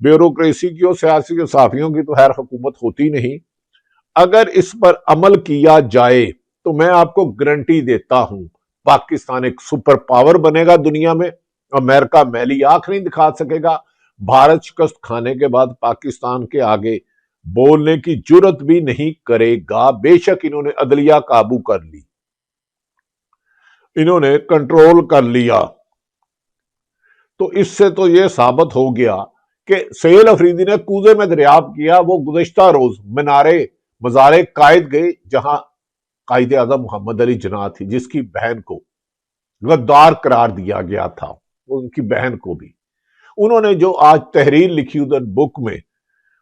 Bureaucracy کی اور سیاسی صحافیوں کی تو خیر حکومت ہوتی نہیں. اگر اس پر عمل کیا جائے تو میں آپ کو گارنٹی دیتا ہوں پاکستان ایک سپر پاور بنے گا دنیا میں. امریکہ میلی آنکھ نہیں دکھا سکے گا. بھارت شکست کھانے کے بعد پاکستان کے آگے بولنے کی جرت بھی نہیں کرے گا. بے شک انہوں نے عدلیہ قابو کر لی, انہوں نے کنٹرول کر لیا. تو اس سے تو یہ ثابت ہو گیا کہ سہیل افریدی نے کوزے میں دریافت کیا. وہ گزشتہ روز مزار قائد گئے جہاں قائد اعظم محمد علی جناح تھی, جس کی بہن کو غدار قرار دیا گیا تھا. ان کی بہن کو بھی انہوں نے جو آج تحریر لکھی ادھر بک میں,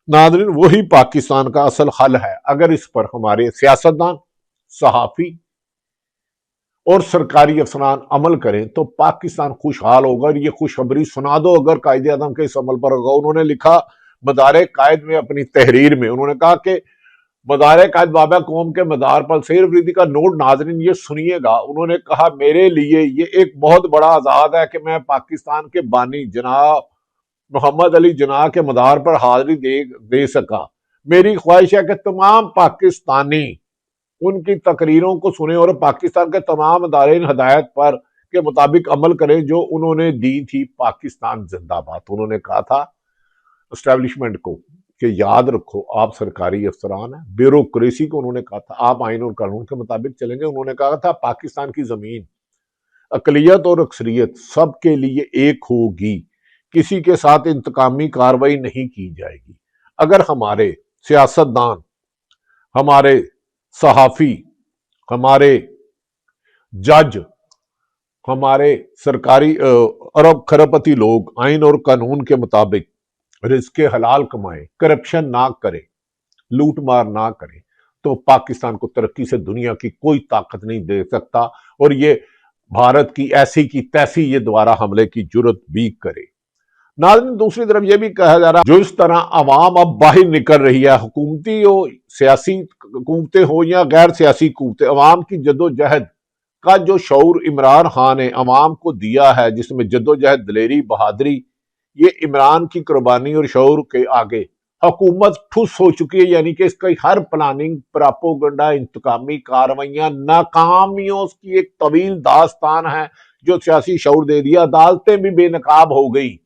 ناظرین وہی پاکستان کا اصل حل ہے. اگر اس پر ہمارے سیاستدان, صحافی اور سرکاری افسران عمل کریں تو پاکستان خوشحال ہوگا. اور یہ خوشخبری سنا دو اگر قائد اعظم کے اس عمل پر ہوگا. انہوں نے لکھا مزار قائد میں اپنی تحریر میں, انہوں نے کہا کہ مزار قائد بابا قوم کے مزار پر سہیل افریدی کا نوٹ, ناظرین یہ سنیے گا. انہوں نے کہا میرے لیے یہ ایک بہت بڑا اعزاز ہے کہ میں پاکستان کے بانی جناب محمد علی جناح کے مزار پر حاضری دے سکا. میری خواہش ہے کہ تمام پاکستانی ان کی تقریروں کو سنیں اور پاکستان کے تمام ادارے ان ہدایت پر کے مطابق عمل کریں جو انہوں نے دی تھی. پاکستان زندہ باد. انہوں نے کہا تھا اسٹیبلشمنٹ کو کہ یاد رکھو آپ سرکاری افسران ہیں. بیوروکریسی کو انہوں نے کہا تھا آپ آئین اور قانون کے مطابق چلیں گے. انہوں نے کہا تھا پاکستان کی زمین اقلیت اور اکثریت سب کے لیے ایک ہوگی, کسی کے ساتھ انتقامی کاروائی نہیں کی جائے گی. اگر ہمارے سیاستدان, ہمارے صحافی, ہمارے جج, ہمارے سرکاری ارب کھربپتی لوگ آئین اور قانون کے مطابق رزق حلال کمائیں, کرپشن نہ کریں, لوٹ مار نہ کریں, تو پاکستان کو ترقی سے دنیا کی کوئی طاقت نہیں دے سکتا. اور یہ بھارت کی ایسی کی تیسی یہ دوبارہ حملے کی جرت بھی کرے. ناظرین دوسری طرف یہ بھی کہا جا رہا جو اس طرح عوام اب باہر نکل رہی ہے, حکومتی ہو, سیاسی قوتیں ہو یا غیر سیاسی قوتیں, عوام کی جدوجہد کا جو شعور عمران خان نے عوام کو دیا ہے, جس میں جدوجہد, دلیری, بہادری, یہ عمران کی قربانی اور شعور کے آگے حکومت ٹھس ہو چکی ہے. یعنی کہ اس کا ہر پلاننگ, پراپوگنڈا, انتقامی کاروائیاں, ناکامیوں کی ایک طویل داستان ہے جو سیاسی شعور دے دیا. عدالتیں بھی بے نقاب ہو گئی,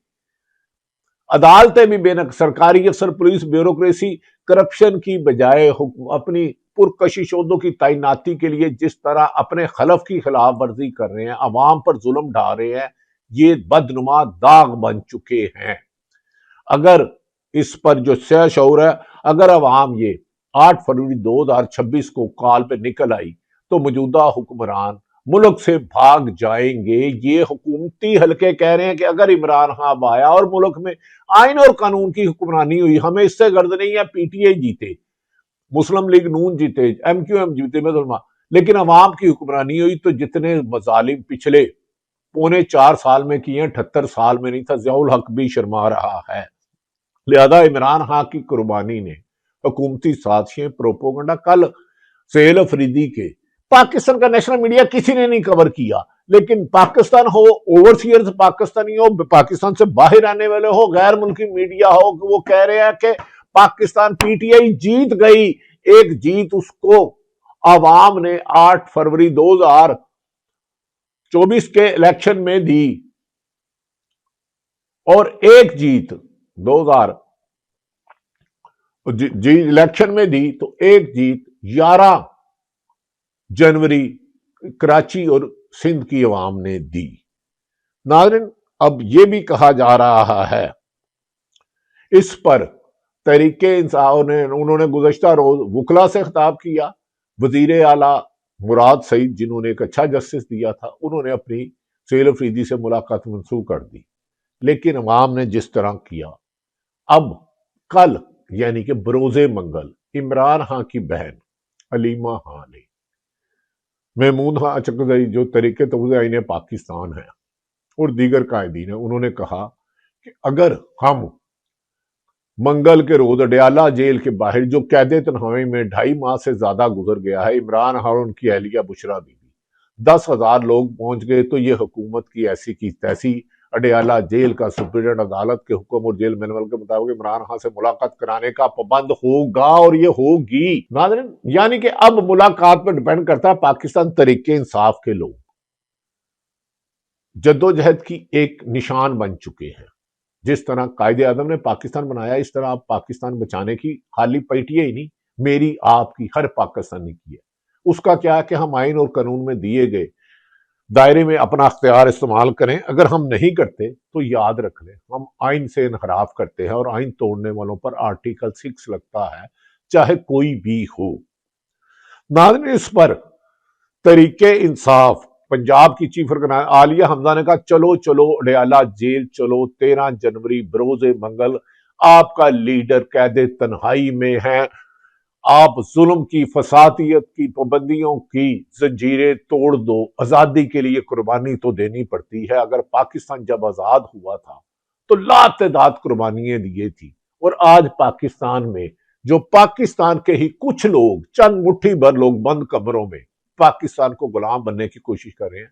عدالتیں بھی بے نقاب, سرکاری افسر, پولیس, بیوروکریسی کرپشن کی بجائے اپنی پرکشش عہدوں کی تعیناتی کے لیے جس طرح اپنے خلف کی خلاف ورزی کر رہے ہیں, عوام پر ظلم ڈھا رہے ہیں, یہ بدنما داغ بن چکے ہیں. اگر اس پر جو سیاہ شعور ہے, اگر عوام یہ 8 فروری 2026 کو کال پہ نکل آئی تو موجودہ حکمران ملک سے بھاگ جائیں گے. یہ حکومتی حلقے کہہ رہے ہیں کہ اگر عمران خان آیا اور ملک میں آئین اور قانون کی حکمرانی ہوئی, ہمیں اس سے غرض نہیں ہے پی ٹی آئی جیتے, مسلم لیگ نون جیتے, ایم کیو ایم جیتے, لیکن عوام کی حکمرانی ہوئی تو جتنے مظالم پچھلے 3.25 سال میں کیے 78 سال میں نہیں تھا. ضیاء الحق بھی شرما رہا ہے. لہذا عمران خان کی قربانی نے حکومتی سازشیں, پروپوگنڈا, کل سہیل افریدی کے پاکستان کا نیشنل میڈیا کسی نے نہیں کور کیا, لیکن پاکستان ہو, اوورسیئرز پاکستانی ہو, پاکستان سے باہر آنے والے ہو, غیر ملکی میڈیا ہو, وہ کہہ رہے ہیں کہ پاکستان پی ٹی آئی جیت گئی. ایک جیت اس کو عوام نے 8 فروری 2024 کے الیکشن میں دی, اور ایک جیت الیکشن میں دی, تو ایک جیت 11 جنوری کراچی اور سندھ کی عوام نے دی. ناظرین اب یہ بھی کہا جا رہا ہے اس پر تحریک انصاف نے, انہوں نے گزشتہ روز وکلا سے خطاب کیا. وزیر اعلیٰ مراد سعید, جنہوں نے ایک اچھا جسٹس دیا تھا, انہوں نے اپنی سہیل افریدی سے ملاقات منسوخ کر دی. لیکن عوام نے جس طرح کیا, اب کل یعنی کہ بروز منگل عمران خان کی بہن علیمہ خان نے, محمود خان چکردری جو تحریک تفویض آئین پاکستان ہے اور دیگر قائدین ہیں, انہوں نے کہا کہ اگر ہم منگل کے روز اڈیالہ جیل کے باہر جو قید تنہائی میں 2.5 ماہ سے زیادہ گزر گیا ہے, عمران خان اور ان کی اہلیہ بشرا بی بی 10,000 لوگ پہنچ گئے, تو یہ حکومت کی ایسی کی تیسی اڈیالہ جیل کا سپرنٹینڈنٹ عدالت کے حکم اور جیل مینول کے مطابق عمران خان سے ملاقات کرانے کا پابند ہوگا، اور یہ ہوگی۔ ناظرین، یعنی کہ اب ملاقات پر ڈیپینڈ کرتا ہے پاکستان تحریک انصاف کے لوگ جدوجہد کی ایک نشان بن چکے ہیں۔ جس طرح قائد اعظم نے پاکستان بنایا، اس طرح اب پاکستان بچانے کی خالی پلٹی ہی نہیں، میری آپ کی ہر پاکستانی کی ہے۔ اس کا کیا ہے کہ ہم آئین اور قانون میں دیے گئے دائرے میں اپنا اختیار استعمال کریں۔ اگر ہم نہیں کرتے تو یاد رکھ لیں ہم آئین سے انحراف کرتے ہیں، اور آئین توڑنے والوں پر آرٹیکل 6 لگتا ہے، چاہے کوئی بھی ہو۔ ناظرین، اس پر تحریک انصاف پنجاب کی چیف آرگنائزر عالیہ حمزہ نے کہا چلو چلو اڈیالہ جیل چلو، 13 جنوری بروز منگل آپ کا لیڈر قید تنہائی میں ہے، آپ ظلم کی، فسادیت کی، پابندیوں کی زنجیریں توڑ دو، آزادی کے لیے قربانی تو دینی پڑتی ہے۔ اگر پاکستان جب آزاد ہوا تھا تو لاتعداد قربانیاں دیے تھی، اور آج پاکستان میں جو پاکستان کے ہی کچھ لوگ، چند مٹھی بھر لوگ بند کمروں میں پاکستان کو غلام بننے کی کوشش کر رہے ہیں،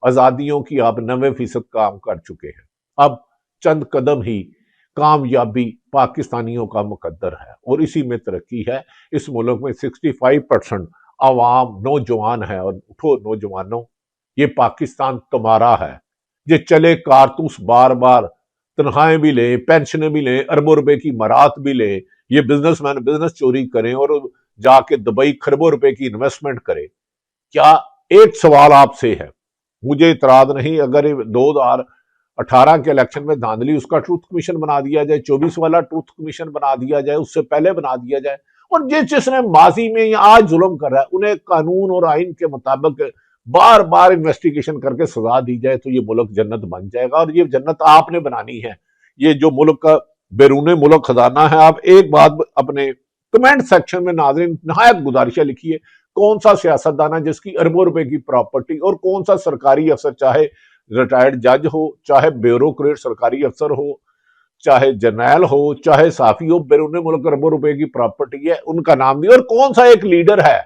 آزادیوں کی آپ 90% کام کر چکے ہیں۔ اب چند قدم ہی کامیابی پاکستانیوں کا مقدر ہے، اور اسی میں ترقی ہے۔ اس ملک میں 65% عوام نوجوان ہے، اور اٹھو نوجوانوں، یہ پاکستان تمہارا ہے۔ یہ چلے کارتوس بار بار تنخواہیں بھی لیں، پینشنیں بھی لیں، اربوں روپے کی مرات بھی لیں، یہ بزنس مین بزنس چوری کریں اور جا کے دبئی خربوں روپے کی انویسٹمنٹ کرے۔ کیا ایک سوال آپ سے ہے، مجھے اعتراض نہیں اگر 2018 کے الیکشن میں دھاندلی، اس کا ٹروتھ کمیشن بنا دیا جائے، 24 والا ٹروتھ کمیشن بنا دیا جائے، اس سے پہلے بنا دیا جائے، اور جس نے ماضی میں یا آج ظلم کر رہا ہے انہیں قانون اور آئین کے مطابق بار بار انویسٹیگیشن کر کے سزا دی جائے، تو یہ ملک جنت بن جائے گا۔ اور یہ جنت آپ نے بنانی ہے، یہ جو ملک کا بیرون ملک خزانہ ہے۔ آپ ایک بات اپنے کمنٹ سیکشن میں ناظرین نہایت گزارشیں لکھیے، کون سا سیاستدان ہے جس کی اربوں روپے کی پراپرٹی، اور کون سا سرکاری افسر، چاہے ریٹائرڈ جج ہو، چاہے بیوروکریٹ سرکاری افسر ہو، چاہے جرنیل ہو، چاہے صحافی ہو، بیرون ملک اربوں روپے کی پراپرٹی ہے، ان کا نام بھی، اور کون سا ایک لیڈر ہے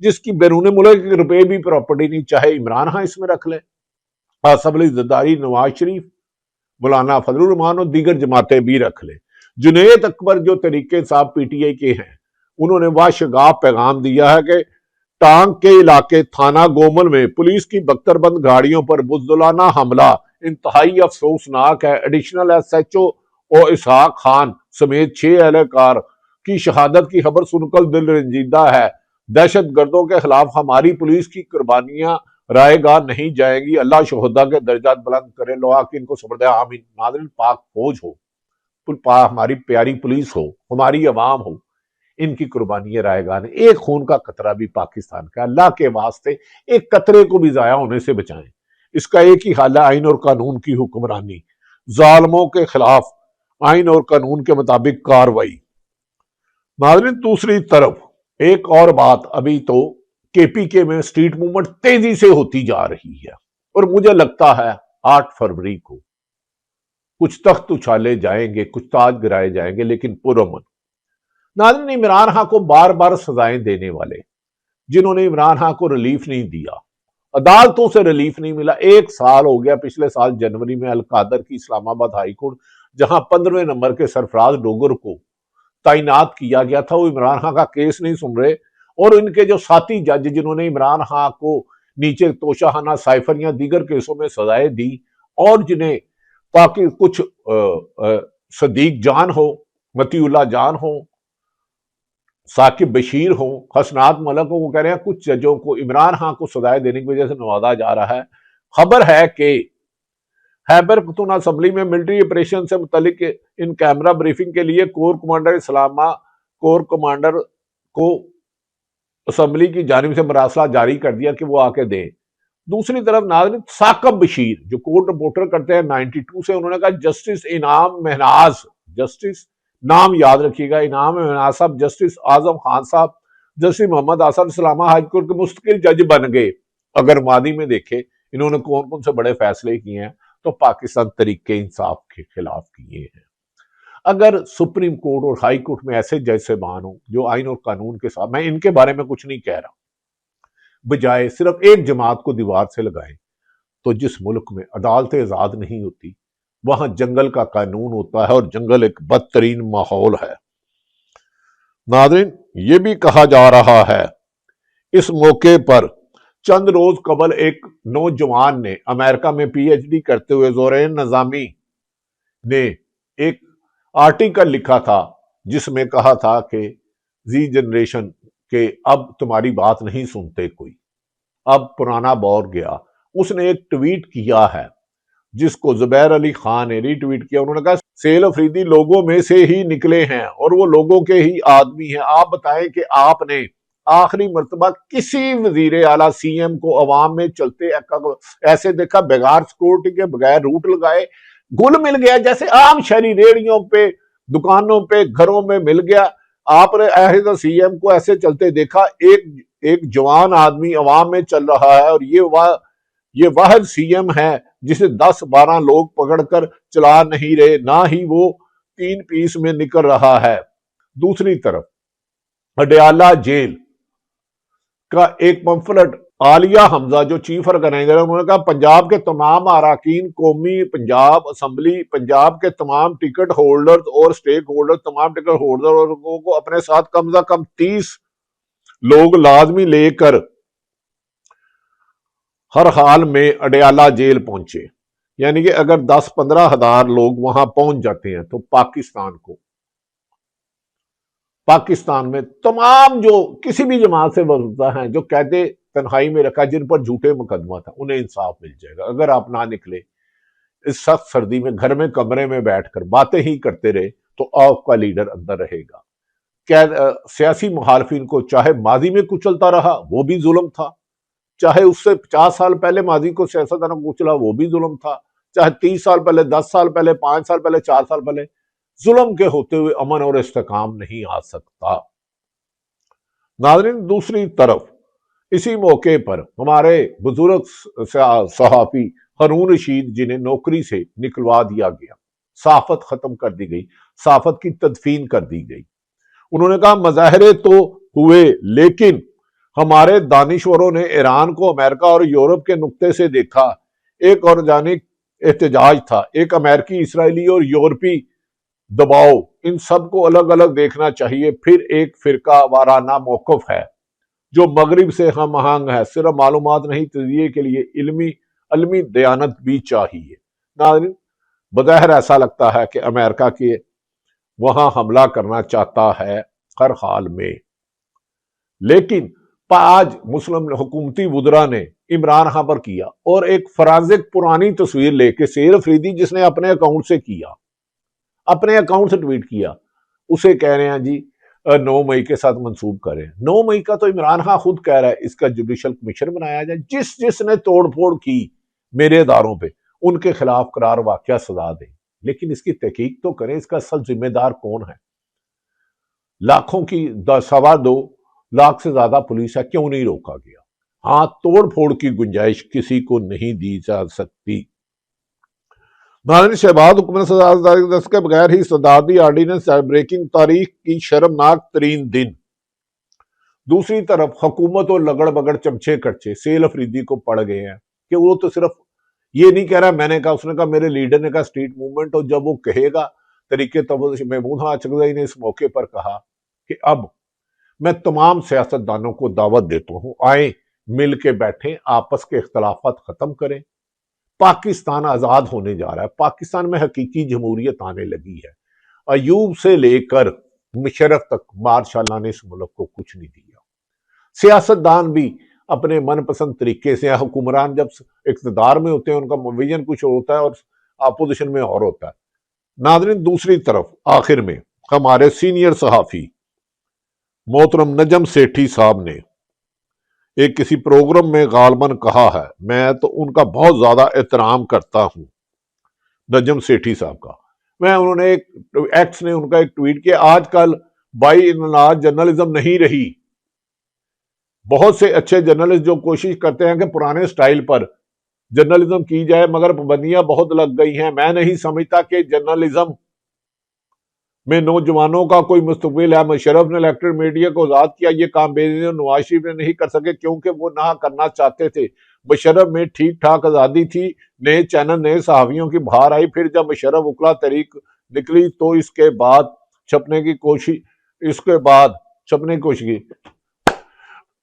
جس کی بیرون ملک روپے بھی پراپرٹی نہیں، چاہے عمران خان اس میں رکھ لے، اسمبلی زرداری نواز شریف، مولانا فضل الرحمان اور دیگر جماعتیں بھی رکھ لیں۔ جنید اکبر جو Tehreek Insaf P T I کے ہیں، انہوں نے واشگاف پیغام دیا ہے کہ ٹانگ کے علاقے تھانہ گومل میں پولیس کی بختر بند گاڑیوں پر بزدلانہ حملہ انتہائی افسوسناک ہے۔ Additional S H O Ishaq Khan سمیت 6 اہلکار کی شہادت کی خبر سن کر دل رنجیدہ ہے۔ دہشت گردوں کے خلاف ہماری پولیس کی قربانیاں رائے گاہ نہیں جائیں گی۔ اللہ شہداء کے درجات بلند کرے، لوہا کہ ان کو صبر دے، آمین۔ ناظرین، پاک فوج ہو، ہماری پیاری پولیس ہو، ہماری عوام ہو، ان کی قربانیاں رائے گاہ نہیں۔ ایک خون کا قطرہ بھی پاکستان کا، اللہ کے واسطے ایک قطرے کو بھی ضائع ہونے سے بچائیں۔ اس کا ایک ہی حل ہے، آئین اور قانون کی حکمرانی، ظالموں کے خلاف آئین اور قانون کے مطابق کاروائی۔ ناظرین، دوسری طرف ایک اور بات، ابھی تو کے پی کے میں اسٹریٹ موومنٹ تیزی سے ہوتی جا رہی ہے، اور مجھے لگتا ہے 8 فروری کو کچھ تخت اچھالے جائیں گے، کچھ تاج گرائے جائیں گے، لیکن پرامن۔ ناظرین، عمران خان کو بار بار سزائیں دینے والے، جنہوں نے عمران خان کو ریلیف نہیں دیا، عدالتوں سے ریلیف نہیں ملا۔ 1 سال ہو گیا، پچھلے سال جنوری میں القادر کی اسلام آباد ہائی کورٹ، جہاں 15ویں نمبر کے سرفراز ڈوگر کو تعینات کیا گیا تھا، وہ عمران خان کا کیس نہیں سن رہے، اور ان کے جو ساتھی جج جنہوں نے عمران خان کو نیچے توشہانہ سائفر یا دیگر کیسوں میں سزائیں دی، اور جنہیں باقی کچھ صدیق جان ہو، متی اللہ جان ہو، ثاقب بشیر ہو، حسنات ملک ہو، وہ کہہ رہے ہیں کچھ ججوں کو عمران خان کو سزائیں دینے کی وجہ سے نوازا جا رہا ہے۔ خبر ہے کہ خیبر پختونخوا اسمبلی میں ملٹری آپریشن سے متعلق ان کیمرہ بریفنگ کے لیے کور کمانڈر اسلامہ کور کمانڈر کو اسمبلی کی جانب سے مراسلہ جاری کر دیا کہ وہ آ کے دیں۔ دوسری طرف ناظرین، ثاقب بشیر جو کورٹ رپورٹر کرتے ہیں 92 سے، انہوں نے کہا جسٹس انعام مہناز، جسٹس نام یاد رکھیے گا، انعام مہناز صاحب، جسٹس اعظم خان صاحب، جسٹس محمد اسد اسلامہ ہائی کورٹ کے مستقل جج بن گئے۔ اگر ماضی میں دیکھے انہوں نے کون کون سے بڑے فیصلے کیے ہیں، تو پاکستان تحریک انصاف کے خلاف کیے ہیں۔ اگر سپریم کورٹ اور ہائی کورٹ میں ایسے جج صاحبان ہوں جو آئین اور قانون کے ساتھ، میں ان کے بارے میں کچھ نہیں کہہ رہا، بجائے صرف ایک جماعت کو دیوار سے لگائیں، تو جس ملک میں عدالتیں آزاد نہیں ہوتی وہاں جنگل کا قانون ہوتا ہے، اور جنگل ایک بدترین ماحول ہے۔ ناظرین، یہ بھی کہا جا رہا ہے اس موقع پر چند روز قبل ایک نوجوان نے امریکہ میں پی ایچ ڈی کرتے ہوئے زورین نظامی نے ایک آرٹیکل لکھا تھا جس میں کہا تھا کہ زی جنریشن کہ اب تمہاری بات نہیں سنتے کوئی، اب پرانا دور گیا۔ اس نے ایک ٹویٹ کیا ہے جس کو زبیر علی خان نے ری ٹویٹ کیا۔ انہوں نے کہا سیل افریدی لوگوں میں سے ہی نکلے ہیں اور وہ لوگوں کے ہی آدمی ہیں۔ آپ بتائیں کہ آپ نے آخری مرتبہ کسی وزیر اعلیٰ سی ایم کو عوام میں چلتے ایسے دیکھا بغیر سیکورٹی کے، بغیر روٹ لگائے، گل مل گیا جیسے عام شہری ریڑیوں پہ، دکانوں پہ، گھروں میں مل گیا؟ آپ نے ایسے سی ایم کو ایسے چلتے دیکھا؟ ایک جوان آدمی عوام میں چل رہا ہے، اور یہ واحد سی ایم ہے جسے 10-12 لوگ پکڑ کر چلا نہیں رہے، نہ ہی وہ 3 پیس میں نکل رہا ہے۔ دوسری طرف اڈیالہ جیل کا ایک پمفلٹ عالیہ حمزہ جو چیف آرگنائزر ہے، انہوں نے کہا پنجاب کے تمام اراکین قومی پنجاب اسمبلی، پنجاب کے تمام ٹکٹ ہولڈرز اور سٹیک ہولڈر، تمام ٹکٹ ہولڈروں کو اپنے ساتھ کم از کم 30 لوگ لازمی لے کر ہر حال میں اڈیالہ جیل پہنچے۔ یعنی کہ اگر 10-15 ہزار لوگ وہاں پہنچ جاتے ہیں تو پاکستان میں تمام جو کسی بھی جماعت سے وابستہ ہیں، جو قیدی تنہائی میں رکھا، جن پر جھوٹے مقدمہ تھا، انہیں انصاف مل جائے گا۔ اگر آپ نہ نکلے اس سخت سردی میں، گھر میں کمرے میں بیٹھ کر باتیں ہی کرتے رہے، تو آپ کا لیڈر اندر رہے گا۔ سیاسی مخالفین کو چاہے ماضی میں کچلتا رہا، وہ بھی ظلم تھا، چاہے اس سے 50 سال پہلے ماضی کو سیاستدانوں کو کچلا، وہ بھی ظلم تھا، چاہے 30 سال پہلے، 10 سال پہلے، 5 سال پہلے، 4 سال پہلے، ظلم کے ہوتے ہوئے امن اور استحکام نہیں آ سکتا۔ ناظرین، دوسری طرف اسی موقع پر ہمارے بزرگ صحافی ہارون رشید جنہیں نوکری سے نکلوا دیا گیا، صحافت ختم کر دی گئی، صحافت کی تدفین کر دی گئی، انہوں نے کہا مظاہرے تو ہوئے لیکن ہمارے دانشوروں نے ایران کو امریکہ اور یورپ کے نقطے سے دیکھا۔ ایک اور جانب احتجاج تھا، ایک امریکی، اسرائیلی اور یورپی دباؤ، ان سب کو الگ الگ دیکھنا چاہیے۔ پھر ایک فرقہ وارانہ موقف ہے جو مغرب سے ہم آہنگ ہے، صرف معلومات نہیں، تجزیے کے لیے علمی دیانت بھی چاہیے۔ ناظرین، بظاہر ایسا لگتا ہے کہ امریکہ کے وہاں حملہ کرنا چاہتا ہے ہر حال میں، لیکن آج مسلم حکومتی وزراء نے عمران خان پر کیا، اور ایک فرانزک پرانی تصویر لے کے سیل افریدی جس نے اپنے اکاؤنٹ سے کیا، اپنے اکاؤنٹ سے ٹویٹ کیا، اسے کہہ رہے ہیں جی 9 مئی کے ساتھ منسوب کریں۔ 9 مئی کا تو عمران خان خود کہہ رہا ہے اس کا جوڈیشل کمیشن بنایا جائے، جس نے توڑ پھوڑ کی میرے اداروں پہ ان کے خلاف قرار واقعہ سزا دیں، لیکن اس کی تحقیق تو کریں، اس کا اصل ذمہ دار کون ہے؟ لاکھوں کی 2.25 لاکھ سے زیادہ پولیس ہے، کیوں نہیں روکا گیا؟ ہاں، توڑ پھوڑ کی گنجائش کسی کو نہیں دی جا سکتی۔ ناظرین، شہباز حکومت سزا کے بغیر ہی صدارتی آرڈیننس بریکنگ، تاریخ کی شرمناک ترین دن۔ دوسری طرف حکومت اور لگڑ بگڑ چمچے کڑچے سیل افریدی کو پڑ گئے ہیں کہ وہ تو صرف یہ نہیں کہہ رہا میں نے کہا، اس نے کہا میرے لیڈر نے کہا اسٹریٹ موومنٹ، اور جب وہ کہے گا طریقے تبدیل۔ محمود خان اچکزئی نے اس موقع پر کہا کہ اب میں تمام سیاستدانوں کو دعوت دیتا ہوں، آئیں مل کے بیٹھیں، آپس کے اختلافات ختم کریں، پاکستان آزاد ہونے جا رہا ہے، پاکستان میں حقیقی جمہوریت آنے لگی ہے۔ ایوب سے لے کر مشرف تک مارشاء اللہ نے اس ملک کو کچھ نہیں دیا۔ سیاستدان بھی اپنے من پسند طریقے سے، حکمران جب اقتدار میں ہوتے ہیں ان کا ویژن کچھ ہوتا ہے اور اپوزیشن میں اور ہوتا ہے۔ ناظرین، دوسری طرف آخر میں ہمارے سینئر صحافی محترم نجم سیٹھی صاحب نے ایک کسی پروگرام میں غالباً کہا ہے، میں تو ان کا بہت زیادہ احترام کرتا ہوں، نجم سیٹھی صاحب کا، انہوں نے ایکس نے ان کا ایک ٹویٹ کیا، آج کل بائی انلاج جرنلزم نہیں رہی، بہت سے اچھے جرنلسٹ جو کوشش کرتے ہیں کہ پرانے سٹائل پر جرنلزم کی جائے، مگر پابندیاں بہت لگ گئی ہیں، میں نہیں سمجھتا کہ جرنلزم میں نوجوانوں کا کوئی مستقبل ہے۔ مشرف نے الیکٹرک میڈیا کو آزاد کیا، یہ کام بے نظیر نواز شریف نے نہیں کر سکے کیونکہ وہ نہ کرنا چاہتے تھے۔ مشرف میں ٹھیک ٹھاک آزادی تھی، نئے چینل نئے صحافیوں کی بہار آئی، پھر جب مشرف وکلا تحریک نکلی تو اس کے بعد چھپنے کی کوشش کی۔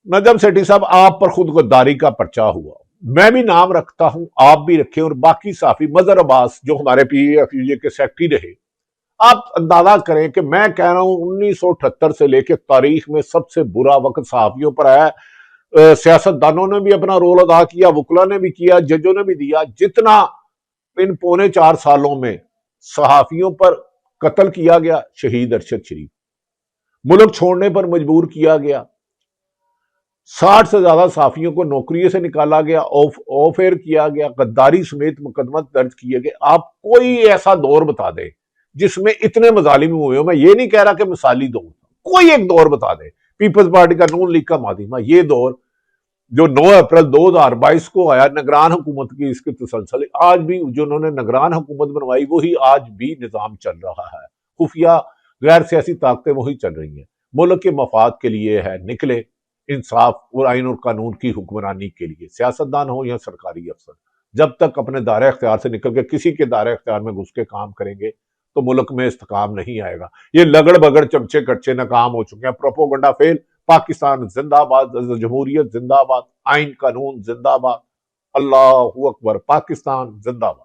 نجم سیٹھی صاحب، آپ پر خود غداری کا پرچہ ہوا، میں بھی نام رکھتا ہوں، آپ بھی رکھیں، اور باقی صحافی، مظہر عباس جو ہمارے پی ایف یو جے کے سیکٹری رہے، آپ اندازہ کریں کہ میں کہہ رہا ہوں 1978 سے لے کے تاریخ میں سب سے برا وقت صحافیوں پر آیا۔ سیاست دانوں نے بھی اپنا رول ادا کیا، وکلا نے بھی کیا، ججوں نے بھی دیا۔ جتنا ان پونے 4 سالوں میں صحافیوں پر قتل کیا گیا، شہید ارشد شریف، ملک چھوڑنے پر مجبور کیا گیا، 60 سے زیادہ صحافیوں کو نوکریوں سے نکالا گیا، آف ایئر کیا گیا، غداری سمیت مقدمات درج کیے گئے۔ آپ کوئی ایسا دور بتا دیں جس میں اتنے مظالم ہوئے ہو، میں یہ نہیں کہہ رہا کہ مثالی دور، کوئی ایک دور بتا دیں، پیپلز پارٹی کا، نون لیگ کا مادیمہ، یہ دور جو 9 اپریل 2022 کو آیا نگران حکومت کی، اس کی تسلسل آج بھی جو انہوں نے نگران حکومت بنوائی وہی آج بھی نظام چل رہا ہے، خفیہ غیر سیاسی طاقتیں وہی چل رہی ہیں، ملک کے مفاد کے لیے ہے، نکلے انصاف اور آئین اور قانون کی حکمرانی کے لیے، سیاستدان ہو یا سرکاری افسر، جب تک اپنے دائرہ اختیار سے نکل کے کسی کے دائرہ اختیار میں گھس کے کام کریں گے تو ملک میں استحکام نہیں آئے گا۔ یہ لگڑ بگڑ چمچے کٹچے ناکام ہو چکے ہیں، پروپوگنڈا فیل، پاکستان زندہ باد، جمہوریت زندہ باد، آئین قانون زندہ باد، اللہ اکبر، پاکستان زندہ باد۔